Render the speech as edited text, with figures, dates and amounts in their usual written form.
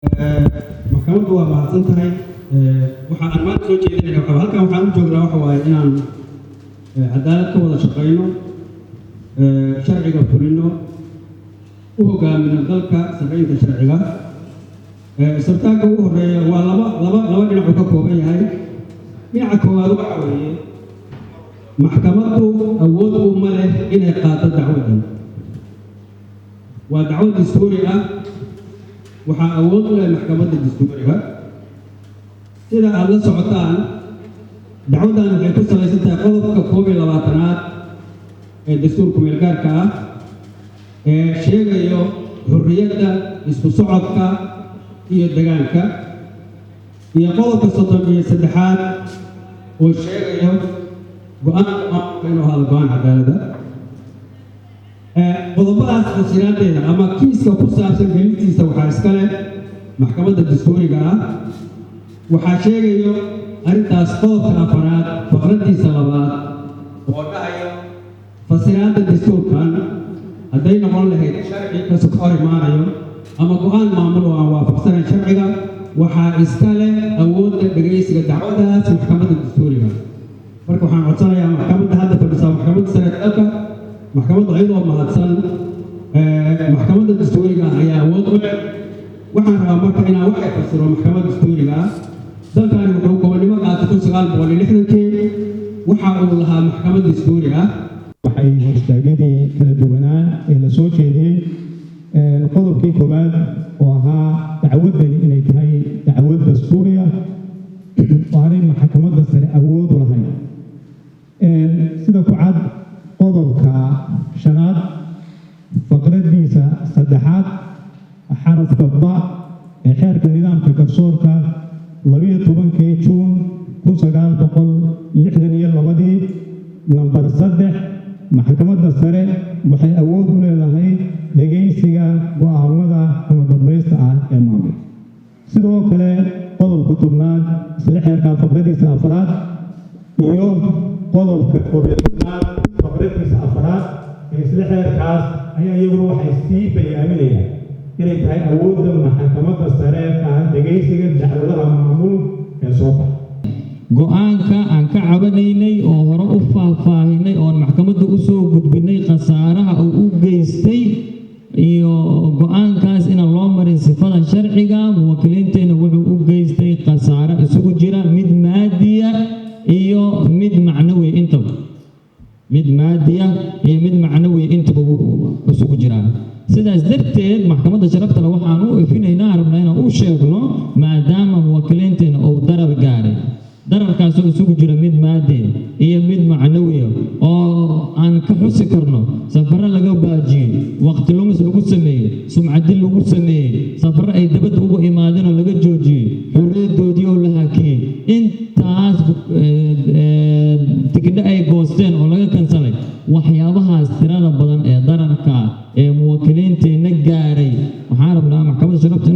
maxkamaddu waa mahadsan tahay. Waxa aan maanta soo jeedinayaa halkan waxaan u joognaa waxa waaye inaan cadaalad ka wada shaqeyno, sharciga fulino, u hogaamino dalka sameynta sharciga. Sartaanka ugu horeeya waa laba dhinac ka kooban yahay. Dhinaca koowaad waxa weeye maxkamaddu awood uma leh inay qaato dacwadan. waa dacwad dastuuri ah. waxaa awood u leh maxkamadda dastuuriga. sida aad la socotaan, dacwadan waxay ku salaysan tahay qodobka 12aad ee dastuurka meelgaarka ah ee sheegayo xurriyadda isku socodka iyo deegaanka, iyo qodobka 33aad oo sheegayo go'aanka inuu hado go'aan cadaalada. qodobadaas fasiraadeeda ama kiiska ku saabsan gelintiisa waxaa iska leh maxkamadda dastuuriga ah. waxaa sheegayo arrintaas qodobka 4aad faqradiisa 2aad oo dhahayo fasiraadda dastuurkan hadday noqon lahayd sharci kaso ka hor imaanayo ama go'aan maamul oo aan waafaqsanayn sharciga, waxaa iska leh awoodda dhegaysiga dacwadaas maxkamadda dastuuriga. marka waxaan codsanayaa maxkamadda hadda fadhisaa maxkamadda sare ee dalka, maxkamadda iyadoo mahadsan, maxkamadda dastuuriga ayaa awood u leh. waxaan rabaa marka inaan wax ka fasiro maxkamadda dastuuriga ah. dalkani wuxuu gobonnimo qaatay 1960kii. waxa uu lahaa maxkamad dastuuri ah. waxay hortaagadii kala duwanaa ee la soo jeediyey qodobkii koowaad oo ahaa dacwaddani inay tahay dacwad dastuuri ah oo aanay maxkamadda sare awood u lahayn. sida ku cad qodobka 5aad faqradiisa 3aad xarafka ba ee xeerka nidaamka garsoorka 12 Juun 1962 nambar 3, maxkamadda sare waxay awood u leedahay dhegaysiga go'aamada kama dambaysta ah ee maamul. sidoo kale qodobka 10aad isla xeerka faqradiisa 4aad iyo qodobka 11aad faqradiisa 4aad ee isla xeerkaas ayaa iyaguna waxay sii bayaaminayaan inay tahay awoodda maxkamadda sare ee dhegaysiga dacwadaha maamul ee soo baxa. go'aanka aan ka cabanaynay oo hore u faahfaahinay oon maxkamadda u soo gudbinay khasaaraha uu u geystay iyo go'aankaas inaan loo marin sifada sharciga, muwakkiliinteena wuxuu u geystay khasaare isugu jira mid maadiya iyo mid macnawi intaba. isugu jiraan. sidaas darteed maxkamadda sharafta leh waxaan u ifinaynaa rabnaa inaan u sheegno maadaama muwakkiliinteena uu darar gaaray, dararkaasoo isugu jira mid maadi iyo mid macnawiya oo aan ka xusi karno safarro laga baajiyey, waqti lumis lagu sameeyey, sumcadil lagu sameeyey, safarro ay dabadda ugu imaadeen oo laga joojiyey, xorriyaddoodii oo la hakiyey, intaas tigidho ay goosteen oo laga kansalay. waxyaabahaas tirada badan ee dararka ee muwakkiliinteenna gaaray waxaan rabnaa maxkamadda sharafta